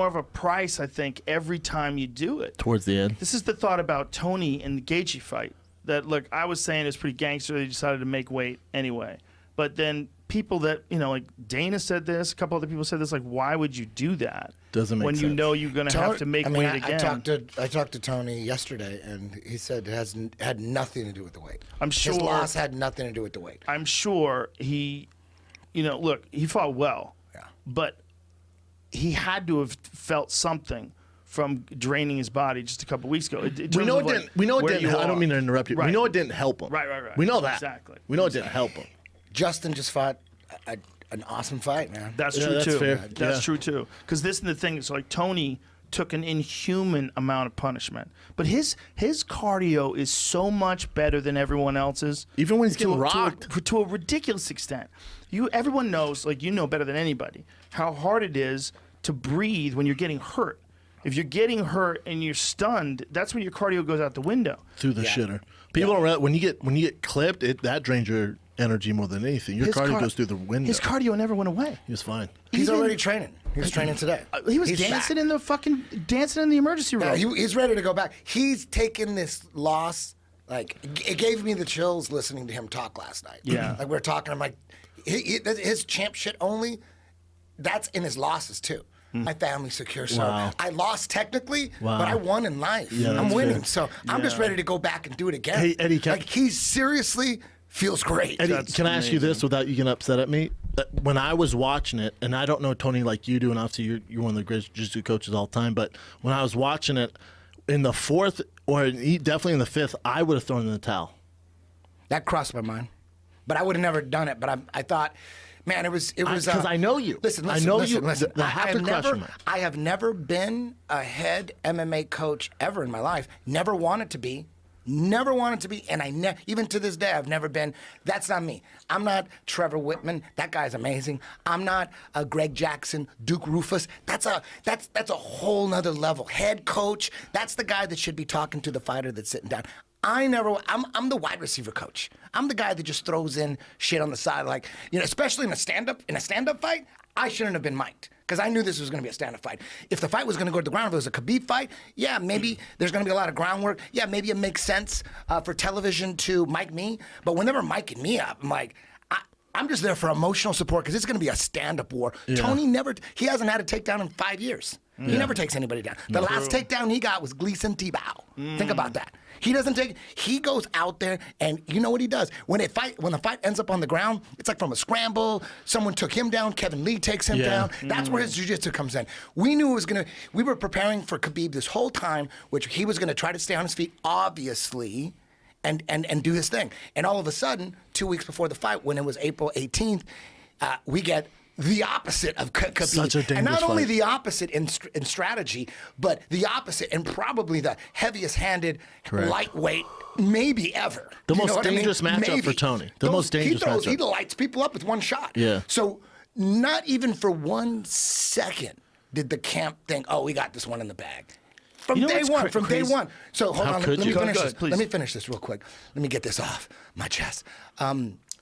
more of a price, I think, every time you do it. Towards the end. This is the thought about Tony and the Gaethje fight. That, look, I was saying it's pretty gangster. They decided to make weight anyway. But then people that, like Dana said this, a couple other people said this, like, why would you do that? Doesn't make sense. When you know you're going to have to make weight again. I talked to Tony yesterday, and he said it had nothing to do with the weight. I'm sure. His loss had nothing to do with the weight. I'm sure he, look, he fought well. Yeah. But he had to have felt something from draining his body just a couple weeks ago. We know it didn't. We know it didn't. I don't mean to interrupt you. Right. We know it didn't help him. Right. We know that. Exactly. We know it didn't help him. Justin just fought an awesome fight, man. That's true that's too. fair. That's true too. Because this is the thing. It's like Tony took an inhuman amount of punishment, but his cardio is so much better than everyone else's. Even when he's getting rocked to a ridiculous extent. Everyone knows, like you know better than anybody, how hard it is to breathe when you're getting hurt. If you're getting hurt and you're stunned, that's when your cardio goes out the window. Through the shitter. People don't realize when you get clipped, that drains your energy more than anything. Your cardio goes through the window. His cardio never went away. He was fine. He's already training. He was training today. He was He's dancing back. dancing in the emergency room. Yeah, he's ready to go back. He's taken this loss. Like, it gave me the chills listening to him talk last night. Yeah. Like, we were talking, I'm like, his champ shit only, that's in his losses too. My family's secure, so I lost technically, but I won in life. Yeah, I'm winning, fair. so I'm just ready to go back and do it again. Hey, Eddie, he seriously feels great. Eddie, That's can I ask you this amazing. without you getting upset at me? When I was watching it, and I don't know Tony like you do, and obviously you're one of the greatest jiu-jitsu coaches of all time, but when I was watching it, in the fourth, or definitely in the fifth, I would have thrown in the towel. That crossed my mind, but I would have never done it. But I thought, man, it was because I know you. Listen, I know listen. The I have never been a head MMA coach ever in my life. Never wanted to be. Never wanted to be, and even to this day, I've never been. That's not me. I'm not Trevor Whitman. That guy's amazing. I'm not Greg Jackson, Duke Rufus. That's a whole nother level. Head coach. That's the guy that should be talking to the fighter that's sitting down. I'm the wide receiver coach. I'm the guy that just throws in shit on the side, like, especially in a stand-up fight. I shouldn't have been mic'd because I knew this was going to be a stand-up fight. If the fight was going to go to the ground, if it was a Khabib fight, yeah, maybe there's going to be a lot of groundwork. Yeah, maybe it makes sense for television to mic me. But when they were micing me up, I'm like, I'm just there for emotional support because it's going to be a stand-up war. Yeah. Tony he hasn't had a takedown in 5 years. Yeah. He never takes anybody down. The last takedown he got was Gleason Tebow. Think about that. He goes out there, and you know what he does? When the fight ends up on the ground, it's like from a scramble, someone took him down, Kevin Lee takes him down. That's where his jiu-jitsu comes in. We knew we were preparing for Khabib this whole time, which he was going to try to stay on his feet, obviously, and do his thing. And all of a sudden, 2 weeks before the fight, when it was April 18th, we get the opposite of Khabib. Such a dangerous and not only fight. the opposite in strategy, but the opposite and probably the heaviest-handed lightweight maybe ever. The most dangerous matchup for Tony. The most dangerous matchup. He lights people up with one shot. Yeah. So not even for 1 second did the camp think, oh, we got this one in the bag. From day one. So hold on, let me finish this. Let me finish this real quick. Let me get this off my chest.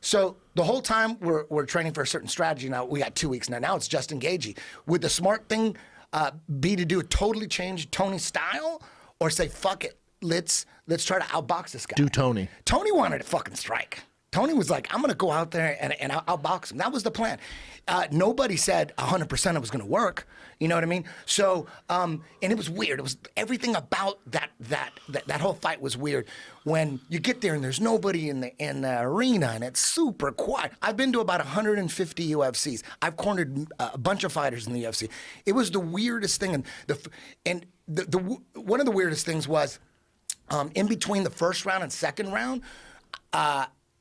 So the whole time we're training for a certain strategy. Now we got 2 weeks now. Now it's Justin Gaethje. Would the smart thing be to do a totally change Tony's style, or say fuck it, let's try to outbox this guy? Do Tony. Tony wanted to fucking strike. Tony was like, I'm going to go out there and I'll box him. That was the plan. Nobody said 100% it was going to work. You know what I mean? So, and it was weird. It was everything about that whole fight was weird. When you get there and there's nobody in the arena and it's super quiet. I've been to about 150 UFCs. I've cornered a bunch of fighters in the UFC. It was the weirdest thing. And one of the weirdest things was in between the first round and second round,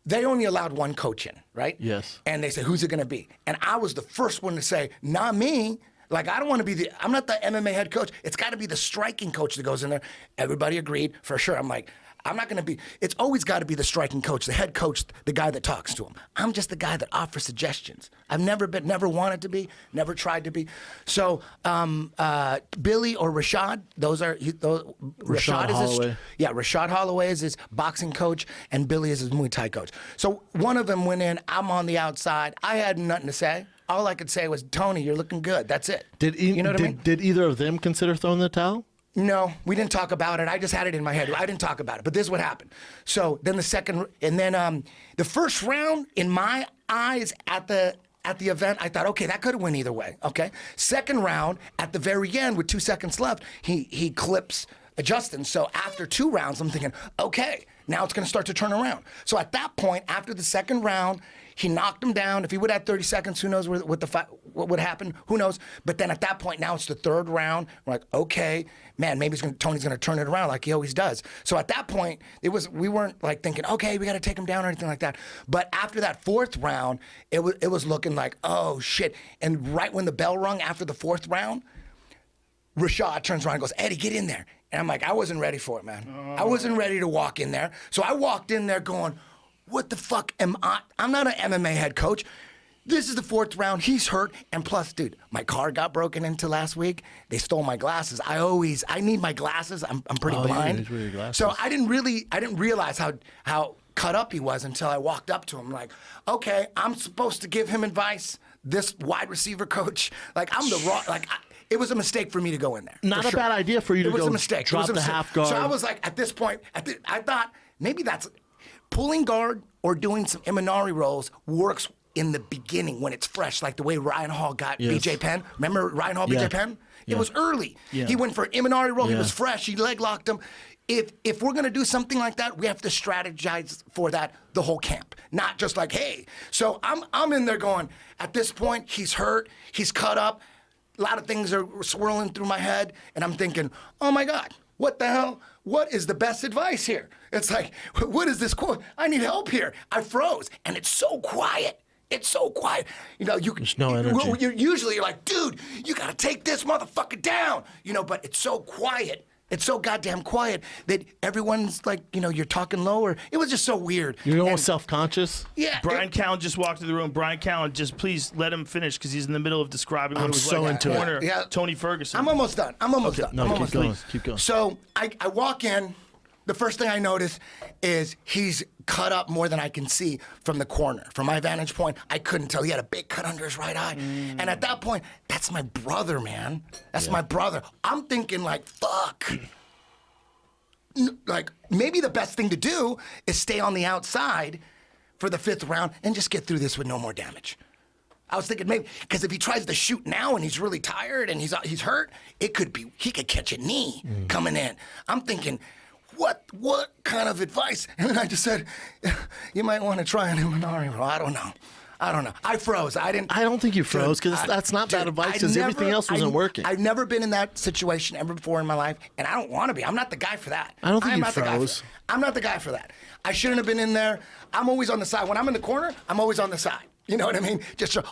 they only allowed one coach in, right? Yes. And they said, who's it going to be? And I was the first one to say, not me. Like, I don't want to be I'm not the MMA head coach. It's got to be the striking coach that goes in there. Everybody agreed, for sure. I'm like, I'm not going to be, it's always got to be the striking coach, the head coach, the guy that talks to him. I'm just the guy that offers suggestions. I've never wanted to be, never tried to be. So, Billy or Rashad, Rashad Holloway. Rashad Holloway is his boxing coach, and Billy is his Muay Thai coach. So one of them went in, I'm on the outside. I had nothing to say. all I could say was, Tony, you're looking good. That's it. You know what I mean? Did either of them consider throwing the towel? No, we didn't talk about it. I just had it in my head. I didn't talk about it. But this is what happened. So then the first round, in my eyes, at the event, I thought, okay, that could have went either way. Okay. Second round, at the very end, with 2 seconds left, he clips Justin. So after 2 rounds, I'm thinking, okay, now it's going to start to turn around. So at that point, after the second round, he knocked him down. If he would have 30 seconds, who knows what would happen? Who knows? But then at that point, now it's the third round. We're like, okay, man, maybe Tony's going to turn it around like he always does. So at that point, we weren't like thinking, okay, we got to take him down or anything like that. But after that fourth round, it was looking like, oh shit. And right when the bell rung after the fourth round, Rashad turns around and goes, Eddie, get in there. And I'm like, I wasn't ready for it, man. I wasn't ready to walk in there. So I walked in there going, what the fuck am I? I'm not an MMA head coach. This is the fourth round. He's hurt. And plus, dude, my car got broken into last week. They stole my glasses. I need my glasses. I'm pretty blind. Your glasses. So I didn't realize how cut up he was until I walked up to him. Like, okay, I'm supposed to give him advice. This wide receiver coach, like I'm the wrong, it was a mistake for me to go in there. Not a bad idea for you to go. It was a mistake. Drop the half guard. So I was like, at this point, I thought maybe that's pulling guard or doing some Imanari rolls works in the beginning when it's fresh, like the way Ryan Hall got BJ Penn. Remember Ryan Hall, BJ Penn? It was early. Yeah. He went for an Imanari roll. He was fresh. He leg locked him. If we're gonna do something like that, we have to strategize for that the whole camp, not just like, hey. So I'm in there going, at this point, he's hurt, he's cut up. A lot of things are swirling through my head, and I'm thinking, oh my God, what the hell? What is the best advice here? It's like, what is this quote? I need help here. I froze, and it's so quiet. It's so quiet. You know, there's no energy. You're like, dude, you gotta take this motherfucker down. You know, but it's so quiet. It's so goddamn quiet that everyone's like, you know, you're talking lower. It was just so weird. You're almost self-conscious? Yeah. Brian Callen just walked through the room. Brian Callen, just please let him finish because he's in the middle of describing what it was so like into corner it. Yeah. Tony Ferguson. I'm almost done. I'm almost done. No, I'm keep almost going. done. Keep going. So I walk in. The first thing I notice is he's cut up more than I can see from the corner. From my vantage point, I couldn't tell. He had a big cut under his right eye. And at that point, that's my brother, man. That's my brother. I'm thinking like, fuck. Like, maybe the best thing to do is stay on the outside for the fifth round and just get through this with no more damage. I was thinking maybe, because if he tries to shoot now and he's really tired and he's hurt, he could catch a knee coming in. I'm thinking, what kind of advice? And then I just said, you might want to try an Imanari roll. I don't know. I froze. I don't think you froze because that's not bad advice because everything else wasn't working. I've never been in that situation ever before in my life, and I don't want to be. I'm not the guy for that. I don't think you froze. I'm not the guy for that. I shouldn't have been in there. I'm always on the side. When I'm in the corner, I'm always on the side. You know what I mean?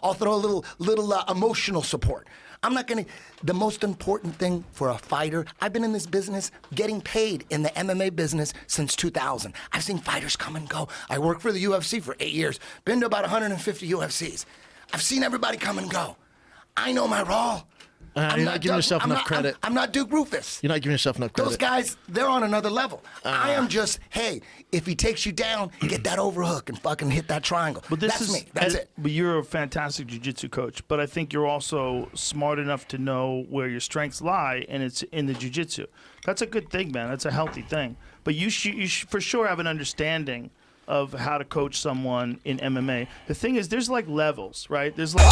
I'll throw a little emotional support. I'm not going to. The most important thing for a fighter, I've been in this business getting paid in the MMA business since 2000. I've seen fighters come and go. I worked for the UFC for 8 years, been to about 150 UFCs. I've seen everybody come and go. I know my role. You're not giving yourself enough credit. I'm not Duke Rufus. You're not giving yourself enough credit. Those guys, they're on another level. I am just, hey, if he takes you down, get that overhook and fucking hit that triangle. But that's me. That's it. But you're a fantastic jiu-jitsu coach. But I think you're also smart enough to know where your strengths lie, and it's in the jiu-jitsu. That's a good thing, man. That's a healthy thing. But you should for sure have an understanding of how to coach someone in MMA. The thing is, there's like levels, right? There's like...